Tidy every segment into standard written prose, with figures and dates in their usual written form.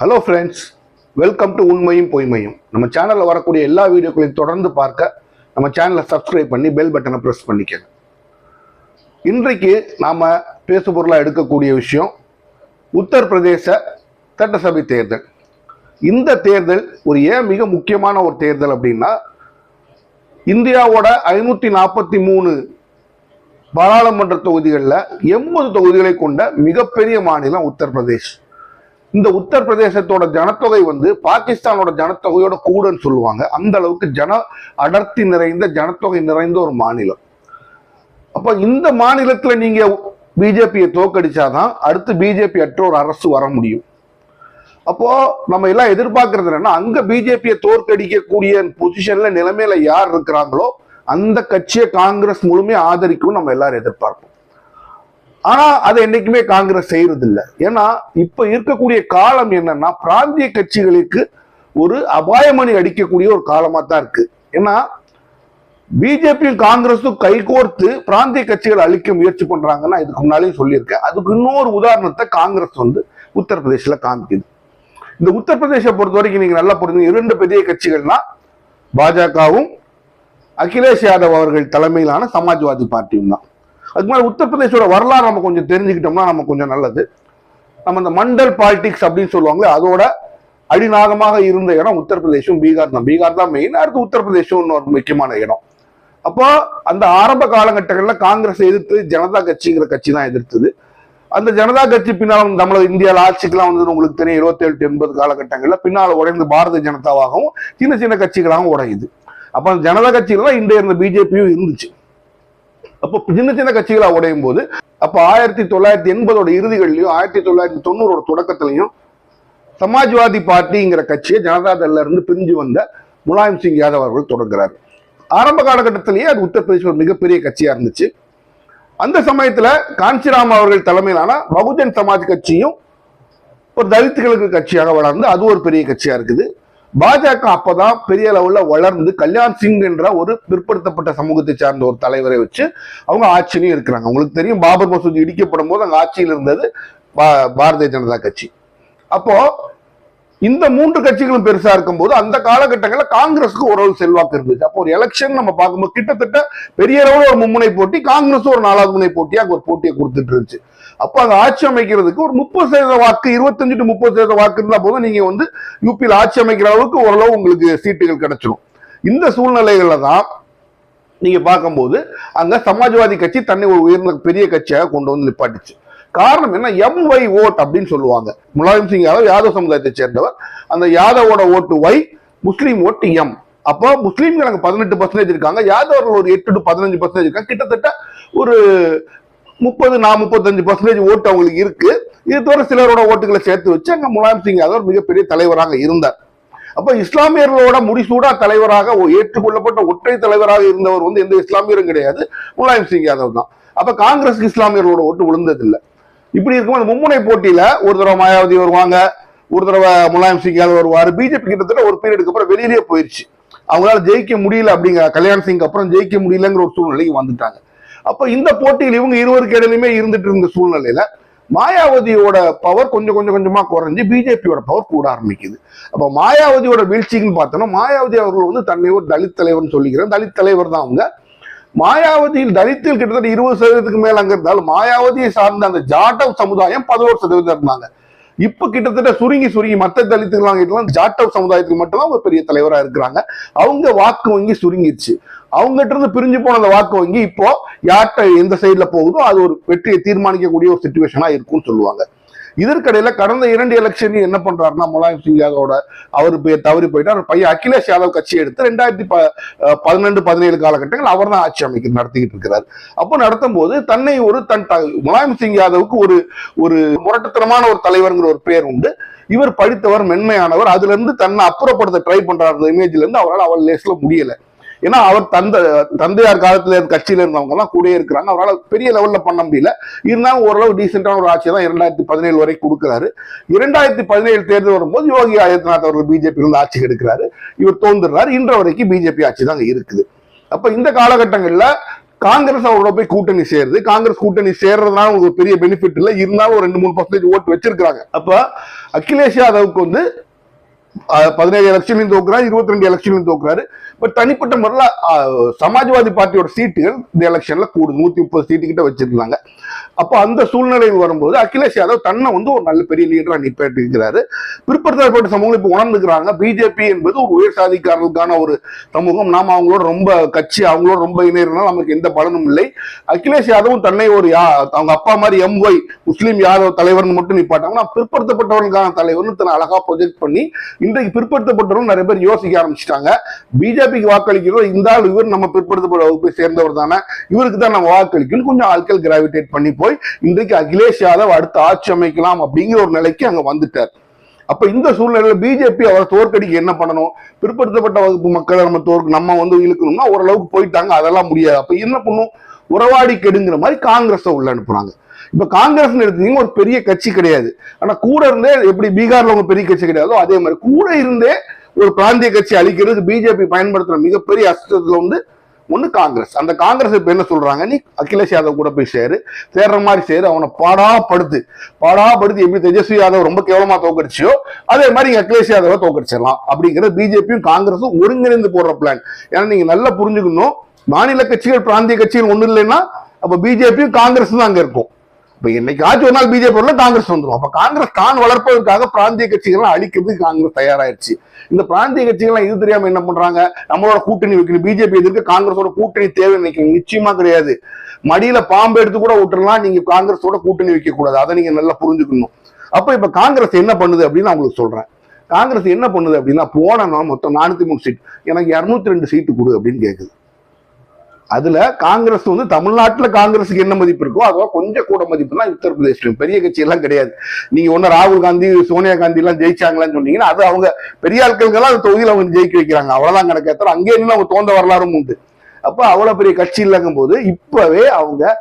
Hello friends, welcome to உண்மையும் பொய்மையும். நம்ம சேனலில் வரக்கூடிய எல்லா வீடியோக்களையும் தொடர்ந்து பார்க்க நம்ம சேனலை சப்ஸ்கிரைப் பண்ணி பெல் பட்டனை ப்ரெஸ் பண்ணிக்கங்க. இன்றைக்கு நாம் பேசு பொருளாக எடுக்கக்கூடிய விஷயம் உத்தரப்பிரதேச சட்டசபை தேர்தல். இந்த தேர்தல் ஏன் மிக முக்கியமான ஒரு தேர்தல் அப்படின்னா, இந்தியாவோட 543 பாராளுமன்ற தொகுதிகளில் 80 தொகுதிகளை கொண்ட மிகப்பெரிய மாநிலம் உத்தரப்பிரதேஷ். இந்த உத்தரப்பிரதேசத்தோட ஜனத்தொகை பாகிஸ்தானோட ஜனத்தொகையோட கூடன்னு சொல்லுவாங்க. அந்த அளவுக்கு அடர்த்தி நிறைந்த ஜனத்தொகை நிறைந்த ஒரு மாநிலம். அப்ப இந்த மாநிலத்துல நீங்க பிஜேபியை தோக்கடிச்சாதான் அடுத்து பிஜேபி அற்ற ஒரு அரசு வர முடியும். அப்போ நம்ம எல்லாம் எதிர்பார்க்கறது என்னன்னா, அங்க பிஜேபியை தோற்கடிக்கக்கூடிய பொசிஷன்ல நிலைமையில யார் இருக்கிறாங்களோ அந்த கட்சியை காங்கிரஸ் முழுமையா ஆதரிக்கும் நம்ம எல்லாரும் எதிர்பார்ப்போம். ஆனா அதை என்னைக்குமே காங்கிரஸ் செய்யறது இல்லை. ஏன்னா இப்ப இருக்கக்கூடிய காலம் என்னன்னா, பிராந்திய கட்சிகளுக்கு ஒரு அபாயமணி அடிக்கக்கூடிய ஒரு காலமா தான் இருக்கு. ஏன்னா பிஜேபியும் காங்கிரஸும் கைகோர்த்து பிராந்திய கட்சிகளை அழிக்க முயற்சி பண்றாங்கன்னா, இதுக்கு முன்னாலேயும் சொல்லியிருக்கேன். அதுக்கு இன்னொரு உதாரணத்தை காங்கிரஸ் உத்தரப்பிரதேசில காமிக்குது. இந்த உத்தரப்பிரதேச பொறுத்த வரைக்கும் நீங்க நல்லா புரிஞ்சு, 2 பெரிய கட்சிகள்னா பாஜகவும் அகிலேஷ் யாதவ் அவர்கள் தலைமையிலான சமாஜ்வாதி பார்ட்டியும் தான். அதுக்கு மேலே உத்தரப்பிரதேசோட வரலாறு நம்ம கொஞ்சம் தெரிஞ்சுக்கிட்டோம்னா நம்ம கொஞ்சம் நல்லது. நம்ம இந்த மண்டல் பாலிடிக்ஸ் அப்படின்னு சொல்லுவாங்களே, அதோட அடிநாதமாக இருந்த இடம் உத்தரப்பிரதேசம், பீகார் தான். பீகார் தான் மெயின். அடுத்து உத்தரப்பிரதேசம் ஒரு முக்கியமான இடம். அப்போ அந்த ஆரம்ப காலகட்டங்களில் காங்கிரஸ் எதிர்த்து ஜனதா கட்சிங்கிற கட்சி தான் எதிர்த்தது. அந்த ஜனதா கட்சி பின்னால் நம்மள இந்தியாவில் ஆட்சிக்கெல்லாம் உங்களுக்கு தெரியும், 77-80 காலகட்டங்களில் பின்னால் உடைந்து பாரதிய ஜனதாவாகவும் சின்ன சின்ன கட்சிகளாகவும் உடையுது. அப்போ அந்த ஜனதா கட்சிகள் தான் இன்றைய இருந்த பிஜேபியும் இருந்துச்சு. அப்போ சின்ன சின்ன கட்சிகளாக உடையும் போது, அப்போ 1980 இறுதிகளிலையும் 1990 தொடக்கத்திலையும் சமாஜ்வாதி பார்ட்டிங்கிற கட்சியை ஜனதாதள்ல இருந்து பிரிஞ்சு வந்த முலாயம் சிங் யாதவ் அவர்கள் தொடங்குறாரு. ஆரம்ப காலகட்டத்திலேயே அது உத்தரப்பிரதேச ஒரு மிகப்பெரிய கட்சியா இருந்துச்சு. அந்த சமயத்துல காஞ்சிராம் அவர்கள் தலைமையிலான பகுஜன் சமாஜ் கட்சியும் ஒரு தலித்துகளுக்கு கட்சியாக வளர்ந்து அது ஒரு பெரிய கட்சியா இருக்குது. பாஜக அப்பதான் பெரிய லெவல்ல வளர்ந்து கல்யாண் சிங் என்ற ஒரு பிற்படுத்தப்பட்ட சமூகத்தை சார்ந்த ஒரு தலைவரை வச்சு அவங்க ஆட்சியிலையும் இருக்கிறாங்க. உங்களுக்கு தெரியும், பாபர் மசூதி இடிக்கப்படும் போது அங்க ஆட்சியில் இருந்தது பாரதிய ஜனதா கட்சி. அப்போ இந்த 3 கட்சிகளும் பெருசா இருக்கும்போது அந்த காலகட்டங்களில் காங்கிரஸுக்கு ஓரளவு செல்வாக்கு இருந்துச்சு. அப்போ ஒரு எலெக்ஷன் நம்ம பார்க்கும்போது கிட்டத்தட்ட பெரிய அளவில் ஒரு மும்முனை போட்டி, காங்கிரஸும் ஒரு 4வது முனை போட்டியா ஒரு போட்டியை கொடுத்துட்டு இருந்துச்சு. அப்போ அந்த ஆட்சி அமைக்கிறதுக்கு ஒரு 30% வாக்கு, 25 to 30% வாக்கு இருந்தா போதும் நீங்க யூபியில் ஆட்சி அமைக்கிற அளவுக்கு ஓரளவு உங்களுக்கு சீட்டுகள் கிடைச்சிடும். இந்த சூழ்நிலைகள்ல தான் நீங்க பார்க்கும்போது அங்க சமாஜ்வாதி கட்சி தன்னை ஒரு உயர்ந்த பெரிய கட்சியாக கொண்டு நிப்பாட்டுச்சு. காரணம் என்ன? MY ஓட் அப்படின்னு சொல்லுவாங்க. முலாயம் சிங் யாதவ் யாதவ் சமுதாயத்தை சேர்ந்தவர். அந்த யாதவோட ஓட்டு Y, முஸ்லீம் ஓட்டு M. அப்போ முஸ்லீம்கள் அங்க 18% இருக்காங்க, யாதவர்கள் ஒரு 8 to 15% இருக்காங்க. கிட்டத்தட்ட ஒரு 35% ஓட்டு அவங்களுக்கு இருக்கு. இது தவிர சிலரோட ஓட்டுகளை சேர்த்து வச்சு அங்க முலாயம் சிங் யாதவ் மிகப்பெரிய தலைவராக இருந்தார். அப்ப இஸ்லாமியர்களோட முடிசூடா தலைவராக ஏற்றுக்கொள்ளப்பட்ட ஒற்றை தலைவராக இருந்தவர் எந்த இஸ்லாமியரும் கிடையாது, முலாயம் சிங் யாதவ் தான். அப்ப காங்கிரஸ் இஸ்லாமியர்களோட ஓட்டு விழுந்ததில்லை. இப்படி இருக்கும்போது மும்முனை போட்டியில ஒரு தடவை மாயாவதி வருவாங்க, ஒரு தடவை முலாயம் சிங் யாதவ் வருவாரு. பிஜேபி கிட்டத்தட்ட ஒரு பீரியடுக்கு அப்புறம் வெளியிலேயே போயிருச்சு. அவங்களால ஜெயிக்க முடியல, அப்படிங்கிற கல்யாண் சிங் அப்புறம் ஜெயிக்க முடியலங்கிற ஒரு சூழ்நிலைக்கு வந்துட்டாங்க. அப்ப இந்த போட்டியில் இவங்க இருவருக்கு இடையிலுமே இருந்துட்டு இருந்த சூழ்நிலையில மாயாவதியோட பவர் கொஞ்சம் கொஞ்சமா குறைஞ்சு பிஜேபியோட பவர் கூட ஆரம்பிக்குது. அப்ப மாயாவதியோட வீழ்ச்சின்னு பார்த்தோம்னா, மாயாவதி அவர்கள் தன்னை ஒரு தலித் தலைவர்னு சொல்லிக்கிறேன். தலித் தலைவர் தான் அவங்க. மாயாவதியில் தலித்தில் கிட்டத்தட்ட 20% மேல அங்க இருந்தாலும் மாயாவதியை சார்ந்த அந்த ஜாட்டவ் சமுதாயம் 11% இருந்தாங்க. இப்ப கிட்டத்தட்ட சுருங்கி மற்ற தலித்துகள் ஜாட்டவ் சமுதாயத்துக்கு மட்டும்தான் அவங்க பெரிய தலைவரா இருக்கிறாங்க. அவங்க வாக்கு வங்கி சுருங்கிடுச்சு. அவங்ககிட்ட இருந்து பிரிஞ்சு போன அந்த வாக்கு வங்கி இப்போ யார்கிட்ட எந்த சைட்ல போகுதோ அது ஒரு வெற்றியை தீர்மானிக்கக்கூடிய ஒரு சிச்சுவேஷனா இருக்கும்னு சொல்லுவாங்க. இதற்கிடையில கடந்த 2 எலெக்ஷன் என்ன பண்றாருன்னா, முலாயம் சிங் யாதவோட அவரு தவறி போயிட்டு அவர் பையன் அகிலேஷ் யாதவ் கட்சி எடுத்து 2012-17 காலகட்டங்கள் அவர் தான் ஆட்சி அமைக்க நடத்திக்கிட்டு இருக்கிறார். அப்போ நடத்தும் போது தன்னை முலாயம் சிங் யாதவுக்கு ஒரு முரட்டுத்தனமான ஒரு தலைவர்ங்கிற ஒரு பேர் உண்டு. இவர் படித்தவர், மென்மையானவர். அதுல இருந்து தன்னை அப்புறப்படுத்த ட்ரை பண்றாரு இமேஜ்ல இருந்து. அவரால் லேஸ்ல முடியல. ஏன்னா அவர் தந்தையார் காலத்துல கட்சியில இருந்தவங்க எல்லாம் கூட இருக்கிறாங்க. அவரால் பெரிய லெவல்ல பண்ண முடியல. இருந்தாலும் ஓரளவு டீசென்டான ஒரு ஆட்சியை தான் 2017 வரை கொடுக்கிறாரு. 2017 தேர்தல் வரும்போது யோகி ஆதித்யநாத் அவர்கள் பிஜேபி இருந்து ஆட்சி எடுக்கிறாரு. இவர் தோன்றுறாரு. இன்ற வரைக்கும் பிஜேபி ஆட்சி தான் இருக்குது. அப்ப இந்த காலகட்டங்கள்ல காங்கிரஸ் அவரோட போய் கூட்டணி சேருது. காங்கிரஸ் கூட்டணி சேர்றதுனால உங்களுக்கு பெரிய பெனிஃபிட் இல்லை, இருந்தாலும் ஒரு 2-3% ஓட்டு வச்சிருக்காங்க. அப்ப அகிலேஷ் யாதவுக்கு வந்து 17 எலெக்ஷன்லையும் தோக்குறாரு, 22 எலெக்ஷன்லையும் தோக்குறாரு. பட் தனிப்பட்ட முறையில் சமாஜ்வாதி பார்ட்டியோட சீட்டுகள் இந்த எலெக்ஷன்ல கூடு 130 சீட்டு கிட்ட வச்சிருந்தாங்க. அப்போ அந்த சூழ்நிலையில் வரும்போது அகிலேஷ் யாதவ் தன்னை வந்து ஒரு நல்ல பெரிய லீடரா நிப்பாட்டிருக்கிறாரு. பிற்படுத்தப்பட்ட சமூகம் இப்போ உணர்ந்துக்கிறாங்க, பிஜேபி என்பது ஒரு உயர் சாதிக்காரர்களுக்கான ஒரு சமூகம், நாம அவங்களோட ரொம்ப கட்சி அவங்களோட ரொம்ப இணையறதுனால நமக்கு எந்த பலனும் இல்லை. அகிலேஷ் யாதவும் தன்னை ஒரு அவங்க அப்பா மாதிரி MY முஸ்லீம் யாதவ் தலைவர்னு மட்டும் நிப்பாட்டாங்க, நான் பிற்படுத்தப்பட்டவர்களுக்கான தலைவர்னு தன்னை அழகா ப்ரொஜெக்ட் பண்ணி இன்றைக்கு பிற்படுத்தப்பட்டவர்கள் நிறைய பேர் யோசிக்க ஆரம்பிச்சிட்டாங்க. பிஜேபிக்கு வாக்களிக்கிறோம், இந்த ஆள் இவர் நம்ம பிற்படுத்தப்பட்ட வகுப்பை சேர்ந்தவர் தானே, இவருக்கு தான் நம்ம வாக்களிக்கணும், கொஞ்சம் ஆட்கள் கிராவிடேட் பண்ணி போய் இன்றைக்கு அகிலேஷ் யாதவ் அடுத்த ஆட்சி அமைக்கலாம் அப்படிங்கிற ஒரு நிலைக்கு அங்க வந்துட்டார். அப்ப இந்த சூழ்நிலையில பிஜேபி அவரை தோற்கடிக்க என்ன பண்ணணும், பிற்படுத்தப்பட்ட வகுப்பு மக்களை நம்ம வந்து இழுக்கணும்னா ஓரளவுக்கு போயிட்டாங்க, அதெல்லாம் முடியாது. அப்ப என்ன பண்ணும், உறவாடி கெடுங்கிற மாதிரி காங்கிரஸ் உள்ள அனுப்புறாங்க. இப்ப காங்கிரஸ் எடுத்தீங்கன்னா ஒரு பெரிய கட்சி கிடையாது, ஆனா கூட இருந்தே எப்படி பீகார்ல ஒரு பெரிய கட்சி கிடையாதோ அதே மாதிரி கூட இருந்தே ஒரு பிராந்திய கட்சி அளிக்கிறதுக்கு பிஜேபி பயன்படுத்துற மிகப்பெரிய அஸ்திரத்துல வந்து ஒண்ணு காங்கிரஸ். அந்த காங்கிரஸ் இப்ப என்ன சொல்றாங்க, நீ அகிலேஷ் யாதவ் கூட போய் சேர்ற மாதிரி சேரு, அவனை பாடாப்படுத்தி எப்படி தேஜஸ்வி யாதவ் ரொம்ப கேவலமா தோக்கடிச்சியோ அதே மாதிரி அகிலேஷ் யாதவ தோக்கடிச்சிடலாம் அப்படிங்கிறது பிஜேபியும் காங்கிரஸும் ஒருங்கிணைந்து போடுற பிளான். ஏன்னா நீங்க நல்லா புரிஞ்சுக்கணும், மாநில கட்சிகள் பிராந்திய கட்சிகள் ஒண்ணு இல்லைன்னா அப்ப பிஜேபியும் காங்கிரஸ் தான் அங்க இருக்கும். இப்ப என்னைக்காச்சும் ஒரு நாள் பிஜேபி காங்கிரஸ் வந்துடும். அப்ப காங்கிரஸ் தான் வளர்ப்பதற்காக பிராந்திய கட்சிகள்லாம் அழிக்கிறதுக்கு காங்கிரஸ் தயாராயிருச்சு. இந்த பிராந்திய கட்சிகள்லாம் இது தெரியாம என்ன பண்றாங்க, நம்மளோட கூட்டணி வைக்கணும், பிஜேபி எதிர்க்க காங்கிரஸோட கூட்டணி தேவை நினைக்கணும், நிச்சயமா கிடையாது. மடியில பாம்பு எடுத்து கூட விட்டுறலாம், நீங்க காங்கிரஸோட கூட்டணி வைக்க கூடாது, அதை நீங்க நல்லா புரிஞ்சுக்கணும். அப்ப இப்ப காங்கிரஸ் என்ன பண்ணுது அப்படின்னு நான் உங்களுக்கு சொல்றேன். காங்கிரஸ் என்ன பண்ணுது அப்படின்னா, போன மொத்தம் 403 சீட், எனக்கு 202 சீட்டு கொடு அப்படின்னு கேக்குது. அதுல காங்கிரஸ் வந்து தமிழ்நாட்டுல காங்கிரஸுக்கு என்ன மதிப்பு இருக்கோ அதோ கொஞ்சம் கூட மதிப்புனா உத்தரப்பிரதேசம் பெரிய கட்சி எல்லாம் கிடையாது. நீங்க ஒண்ணு ராகுல் காந்தி சோனியா காந்தி எல்லாம் ஜெயிச்சாங்களான்னு சொன்னீங்கன்னா அது அவங்க பெரிய ஆட்களுக்கெல்லாம் அந்த தொகுதியில அவங்க ஜெயிக்க வைக்கிறாங்க, அவ்வளவுதான் கணக்கேற்ற, அங்கே இருந்து அவங்க தோன்ற வரலாறும் உண்டு. அப்ப அவ்வளவு பெரிய கட்சி இல்லங்கும் போது இப்பவே அவங்க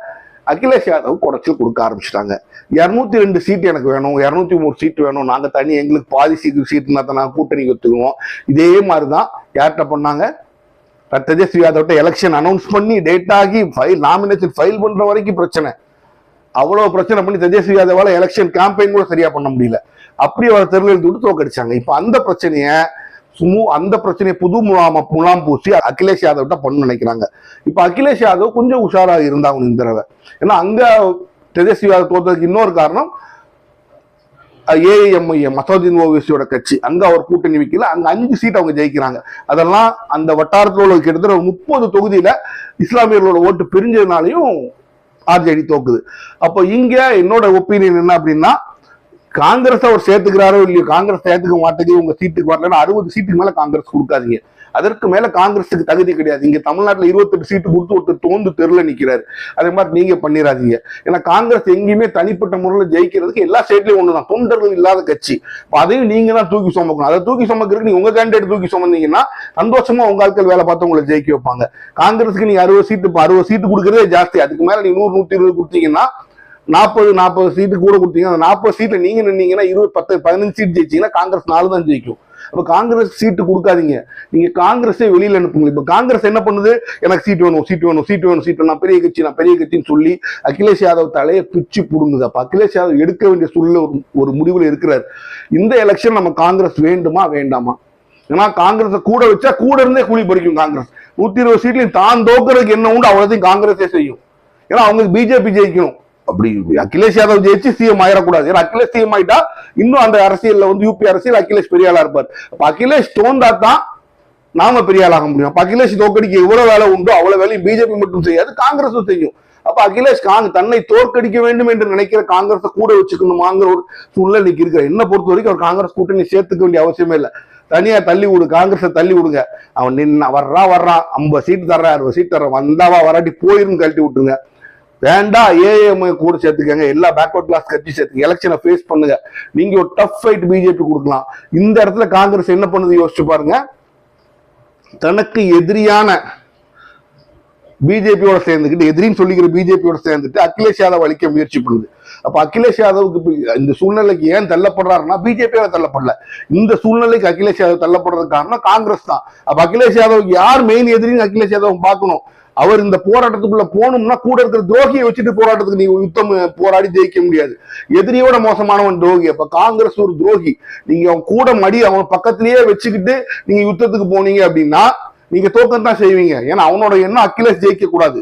அகிலேஷ் யாதவ் குறைச்சல் கொடுக்க ஆரம்பிச்சிட்டாங்க. 202 சீட் எனக்கு வேணும், 203 சீட் வேணும், நாங்க தனி எங்களுக்கு பாதி சீட்டுனா தான் நாங்க கூட்டணி ஒத்துக்குவோம். இதே மாதிரிதான் யார்கிட்ட பண்ணாங்க, தேஜஸ்வி யாதவ் எலெக்ஷன் அனௌன்ஸ் பண்ணி டேட் ஆகி நாமினேஷன் ஃபைல் பண்ற வரைக்கும் பிரச்சனை, அவ்வளவு பிரச்சனை பண்ணி தேஜஸ்வி யாதவால எலெக்ஷன் கேம்பெயின் கூட சரியா பண்ண முடியல, அப்படி அவர் தெருவில் விட்டு தோக்கடிச்சாங்க. இப்ப அந்த பிரச்சனையை புது முலாம் பூசி அகிலேஷ் யாதவ் தான் பண்ண நினைக்கிறாங்க. இப்ப அகிலேஷ் யாதவ் கொஞ்சம் உஷாராக இருந்தாங்க இந்த தடவை. ஏன்னா அங்க தேஜஸ்வி யாதவ் தோற்றதுக்கு இன்னொரு காரணம் AIMIM அசோதீன் ஓவைசியோட கட்சி, அங்க அவர் கூட்டணி வைக்கல, அங்க 5 சீட் அவங்க ஜெயிக்கிறாங்க. அதெல்லாம் அந்த வட்டாரத்தில் உள்ள கிட்டத்தட்ட 30 தொகுதியில இஸ்லாமியர்களோட ஓட்டு பிரிஞ்சதுனாலையும் RJD தோக்குது. அப்போ இங்க என்னோட ஒப்பீனியன் என்ன அப்படின்னா, காங்கிரஸ் அவர் சேர்த்துக்கிறாரோ இல்லையோ, காங்கிரஸ் சேர்த்துக்க மாட்டேங்குது, உங்க சீட்டுக்கு வரலன்னா 60 சீட்டுக்கு மேல காங்கிரஸ் கொடுக்காதீங்க, அதற்கு மேல காங்கிரஸுக்கு தகுதி கிடையாது. இங்க தமிழ்நாட்டுல 28 சீட்டு கொடுத்து ஒருத்தர் தோந்து தெருல நிக்கிறாரு, அதே மாதிரி நீங்க பண்ணிடாதீங்க. ஏன்னா காங்கிரஸ் எங்கேயுமே தனிப்பட்ட முறையில் ஜெயிக்கிறதுக்கு எல்லா ஸ்டேட்லயும் ஒண்ணுதான், தொண்டர்கள் இல்லாத கட்சி, அதையும் நீங்க தான் தூக்கி சுமக்கணும். அதை தூக்கி சுமக்கிறதுக்கு நீங்க உங்க கேண்டிடேட் தூக்கி சுமந்தீங்கன்னா சந்தோஷமா உங்க ஆட்கள் வேலை பார்த்து உங்களை ஜெயிக்க வைப்பாங்க. காங்கிரஸுக்கு நீங்க 60 சீட்டு கொடுக்கறதே ஜாஸ்தி, அதுக்கு மேல நீங்க 100, 120 கொடுத்தீங்கன்னா 40 சீட்டு கூட கொடுத்தீங்க, அந்த 40 சீட்ல நீங்க நின்னீங்கன்னா 15 சீட் ஜெயிச்சீங்கன்னா காங்கிரஸ் 4 தான் ஜெயிக்கும். அப்ப காங்கிரஸ் சீட்டு கொடுக்காதீங்க, நீங்க காங்கிரஸே வெளியில அனுப்புங்க. இப்ப காங்கிரஸ் என்ன பண்ணுது, எனக்கு சீட் வேணும், நான் பெரிய கட்சின்னு சொல்லி அகிலேஷ் யாதவ் தலையை பிச்சு புடுங்குது. அப்ப அகிலேஷ் யாதவ் எடுக்க வேண்டிய சூழ்நிலை ஒரு முடிவுல இருக்கிறார். இந்த எலெக்ஷன் நம்ம காங்கிரஸ் வேண்டுமா வேண்டாமா? ஏன்னா காங்கிரஸ் கூட வச்சா கூட இருந்தே கூலி பறிக்கும். காங்கிரஸ் 120 சீட்லையும் தான் தோக்குறதுக்கு என்ன உண்டு அவ்வளோத்தையும் காங்கிரஸே செய்யும். ஏன்னா அவங்களுக்கு பிஜேபி ஜெயிக்கணும், அப்படி அகிலேஷ் யாதவ் ஜெயிச்சு சிஎம் ஆயிடக்கூடாது. ஏன்னா அகிலேஷ் சிஎம் ஆயிட்டா இன்னும் அந்த அரசியல்ல வந்து யூபி அரசியல் அகிலேஷ் பெரிய ஆளா இருப்பார். அப்ப அகிலேஷ் தோந்தா தான் நாம பெரிய ஆளாக முடியும். அப்ப அகிலேஷ் தோற்கடிக்க எவ்வளவு வேலை உண்டோ அவ்வளவு வேலையும் பிஜேபி மட்டும் செய்யாது, காங்கிரஸும் செய்யும். அப்ப அகிலேஷ் தன்னை தோற்கடிக்க வேண்டும் என்று நினைக்கிற காங்கிரஸை கூட வச்சுக்கணுமாங்கிற ஒரு சூழ்நிலைக்கு இருக்கிற. என்ன பொறுத்த வரைக்கும் அவர் காங்கிரஸ் கூட்டணி சேர்த்துக்க வேண்டிய அவசியமே இல்லை, தனியா தள்ளி விடு, காங்கிரஸை தள்ளி விடுங்க. அவன் வர்றான் 50 சீட் தர்றான், 60 சீட் தர்றான், வந்தாவா வராட்டி போயிருந்து கழட்டி விட்டுருங்க. வேண்டாம், AIMIM கூட சேர்த்துக்கங்க, எல்லா பேக்வர்ட் கிளாஸ் கட்சி சேர்த்துங்க, எலெக்ஷனை ஃபேஸ் பண்ணுங்க. நீங்க ஒரு டஃப் ஃபைட் பிஜேபி கொடுக்கலாம். இந்த இடத்துல காங்கிரஸ் என்ன பண்ணுது யோசிச்சு பாருங்க. தனக்கு எதிரியான பிஜேபியோட சேர்ந்துக்கிட்டு, எதிரின்னு சொல்லிக்கிற பிஜேபியோட சேர்ந்துட்டு அகிலேஷ் யாதவ் அழிக்க முயற்சி பண்ணுது. அப்ப அகிலேஷ் யாதவுக்கு இந்த சூழ்நிலைக்கு ஏன் தள்ளப்படுறாருன்னா பிஜேபியால தள்ளப்படல, இந்த சூழ்நிலைக்கு அகிலேஷ் யாதவ் தள்ளப்படுறதுக்கு காரணம் காங்கிரஸ் தான். அப்ப அகிலேஷ் யாதவ் யார் மெயின் எதிரின்னு அகிலேஷ் யாதவ் பார்க்கணும். அவர் இந்த போராட்டத்துக்குள்ள போகணும்னா கூட இருக்கிற துரோகியை வச்சுட்டு போராட்டத்துக்கு நீங்க யுத்தம் போராடி ஜெயிக்க முடியாது. எதிரியோட மோசமானவன் துரோகி. அப்ப காங்கிரஸ் ஒரு துரோகி. நீங்க அவன் கூட அவன் பக்கத்திலேயே வச்சுக்கிட்டு நீங்க யுத்தத்துக்கு போனீங்க அப்படின்னா நீங்க தோக்கத்தான் செய்வீங்க. ஏன்னா அவனோட எண்ணம் அகிலேஷ் ஜெயிக்க கூடாது.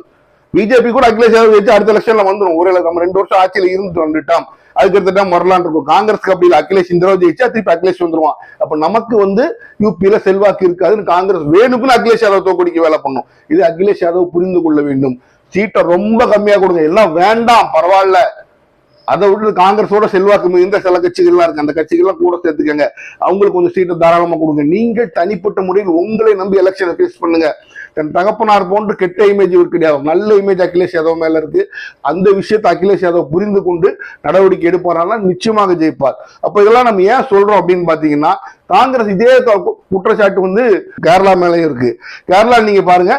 பிஜேபி கூட அகிலேஷ் யாதவ் வச்சு அடுத்த எலெக்ஷன்ல வந்துடும். ஒரு நம்ம 2 வருஷம் ஆட்சியில இருந்துட்டு வந்துட்டோம், அதுக்கு எடுத்துட்டா வரலான் இருக்கும். காங்கிரஸ்க்கு அப்படி அகிலேஷ் இந்த தடவை ஜெயிச்சா திருப்பி அகிலேஷ் வந்துருவான். அப்ப நமக்கு யூபியில செல்வாக்கு இருக்காதுன்னு காங்கிரஸ் வேணுக்குன்னு அகிலேஷ் யாதவ் தோக்கடிக்க வேலை பண்ணும். இது அகிலேஷ் யாதவ் புரிந்து கொள்ள வேண்டும். சீட்டை ரொம்ப கம்மியா கொடுங்க, எல்லாம் வேண்டாம் பரவாயில்ல, அதை விட்டு காங்கிரஸோட செல்வாக்கு மிகுந்த சில கட்சிகள்லாம் இருக்கு, அந்த கட்சிகள்லாம் கூட சேர்த்துக்கங்க, அவங்களுக்கு கொஞ்சம் சீட்டை தாராளமா கொடுங்க. நீங்கள் தனிப்பட்ட முறையில் உங்களை நம்பி எலெக்ஷனை ஃபேஸ் பண்ணுங்க. தன் தகப்பனார் போன்று கெட்ட இமேஜ் இவர் கிடையாது, நல்ல இமேஜ் அகிலேஷ் யாதவ் மேல இருக்கு. அந்த விஷயத்தை அகிலேஷ் யாதவ் புரிந்து கொண்டு நடவடிக்கை எடுப்பாரானா நிச்சயமாக ஜெயிப்பார். அப்ப இதெல்லாம் நம்ம ஏன் சொல்றோம் அப்படின்னு பாத்தீங்கன்னா, காங்கிரஸ் இதே குற்றச்சாட்டு கேரளா மேலேயும் இருக்கு. கேரளா நீங்க பாருங்க,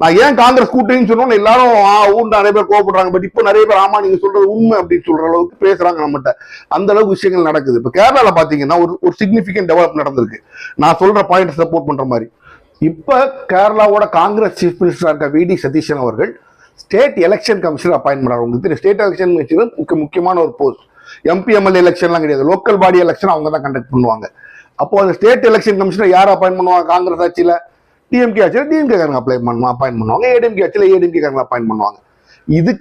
நான் ஏன் காங்கிரஸ் கூட்டணின்னு சொன்னோம் எல்லாரும் நிறைய பேர் கோவப்படுறாங்க. பட் இப்போ நிறைய பேர் ஆமா நீங்க சொல்றது உண்மை அப்படின்னு சொல்ற அளவுக்கு பேசுறாங்க நம்மகிட்ட. அந்த அளவுக்கு விஷயங்கள் நடக்குது. இப்ப கேரளால பாத்தீங்கன்னா ஒரு சிக்னிபிகன்ட் டெவலப் நடந்திருக்கு. நான் சொல்ற பாயிண்ட் சப்போர்ட் பண்ற மாதிரி. இப்ப கேரளாவோட காங்கிரஸ் சீஃப் மினிஸ்டரா இருக்க விடி சதீஷன் அவர்கள் ஸ்டேட் எலெக்ஷன் கமிஷனர் அப்பாயின்ட் பண்றாங்க. உங்களுக்கு ஸ்டேட் எலெக்ஷன் கமிஷனர் முக்கியமான ஒரு போஸ்ட். எம்பி எம்எல்ஏ எலெக்ஷன்லாம் கிடையாது, லோக்கல் பாடி எலெக்ஷன் அவங்க தான் கண்டக்ட் பண்ணுவாங்க. அப்போ அந்த ஸ்டேட் எலெக்ஷன் கமிஷனர் யார் அப்பாயின்ட் பண்ணுவாங்க? காங்கிரஸ் ஆட்சியில டிஎம்கே ஆட்சியில் டிஎம்கே காரங்க அப்பாயின்ட் பண்ணுவாங்க, ஏடிஎம்கே ஆட்சியில் ஏடிஎம்கே காரங்க அப்பாயின்ட் பண்ணுவாங்க. இது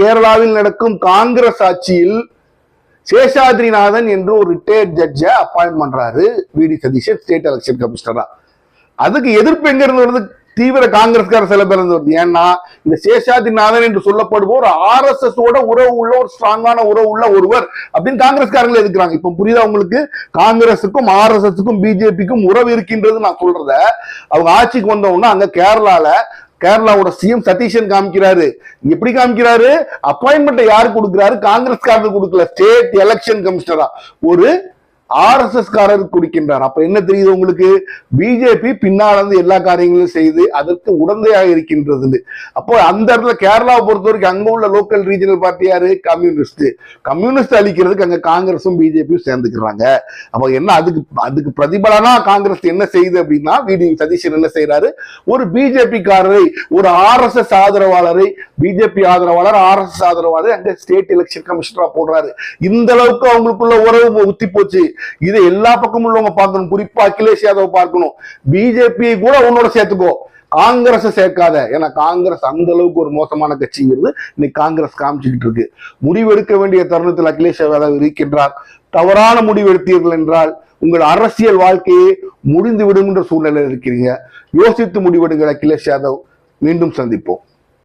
கேரளாவில் நடக்கும் காங்கிரஸ் ஆட்சியில் சேஷாத்ரிநாதன் என்று ஒரு ரிட்டையர்ட் ஜட்ஜை அப்பாயின்ட் பண்றாரு விடி சதீஷன் ஸ்டேட் எலெக்ஷன் கமிஷனரா. அதுக்கு எதிர்ப்பு எங்க இருந்து வருது? தீவிர காங்கிரஸ்கார சில பேர் இருந்து வருது. ஏன்னா இந்த சேஷாத்ரிநாதன் என்று சொல்லப்படுவோர் RSS ஓட உறவு உள்ள ஒரு ஸ்ட்ராங்கான உறவு உள்ள ஒருவர் அப்படின்னு காங்கிரஸ்காரங்களே எதுக்குறாங்க. இப்ப புரியுதா உங்களுக்கு? காங்கிரஸுக்கும் RSSக்கும் பிஜேபிக்கும் உறவு இருக்கின்றது நான் சொல்றத அவங்க ஆட்சிக்கு வந்தவொன்னா அங்க கேரளாவோட சிஎம் சதீஷன் காமிக்கிறாரு. எப்படி காமிக்கிறாரு? அப்பாயின்மெண்ட் யாரு கொடுக்கிறாரு? காங்கிரஸ்காரருக்கு கொடுக்கல, ஸ்டேட் எலெக்ஷன் கமிஷனரா ஒரு RSS காரருக்கு கொடுக்கின்றார். அப்ப என்ன தெரியுது உங்களுக்கு? பிஜேபி பின்னால் வந்து எல்லா காரியங்களும் செய்து அதற்கு உடந்தையாக இருக்கின்றது. அப்போ அந்த இடத்துல கேரளாவை பொறுத்த வரைக்கும் அங்க உள்ள லோக்கல் ரீஜனல் பார்ட்டி யாரு? கம்யூனிஸ்ட் அளிக்கிறதுக்கு அங்க காங்கிரஸும் பிஜேபியும் சேர்ந்துக்கிறாங்க. அப்போ என்ன அதுக்கு பிரதிபலனா காங்கிரஸ் என்ன செய்யுது அப்படின்னா, விடி சதீஷன் என்ன செய்யறாரு? ஒரு பிஜேபி காரரை, ஒரு RSS ஆதரவாளரை, பிஜேபி ஆதரவாளர் RSS ஆதரவாளர் அங்க ஸ்டேட் எலெக்ஷன் கமிஷனரா போடுறாரு. இந்த அளவுக்கு அவங்களுக்குள்ள உறவு உத்தி போச்சு. இதை எல்லா பக்கமும் உள்ளவங்க பார்க்கணும், குறிப்பா அகிலேஷ் யாதவ் பார்க்கணும். பிஜேபி கூட உன்னோட சேர்த்துக்கோ, காங்கிரஸ் சேர்க்காத. ஏன்னா காங்கிரஸ் அந்த அளவுக்கு ஒரு மோசமான கட்சிங்கிறது இன்னைக்கு காங்கிரஸ் காமிச்சுக்கிட்டு இருக்கு. முடிவெடுக்க வேண்டிய தருணத்தில் அகிலேஷ் யாதவ் இருக்கின்றார். தவறான முடிவு எடுத்தீர்கள் என்றால் உங்கள் அரசியல் வாழ்க்கையே முடிந்து விடும் என்ற சூழ்நிலையில் இருக்கிறீங்க. யோசித்து முடிவெடுங்கள் அகிலேஷ் யாதவ். மீண்டும் சந்திப்போம்.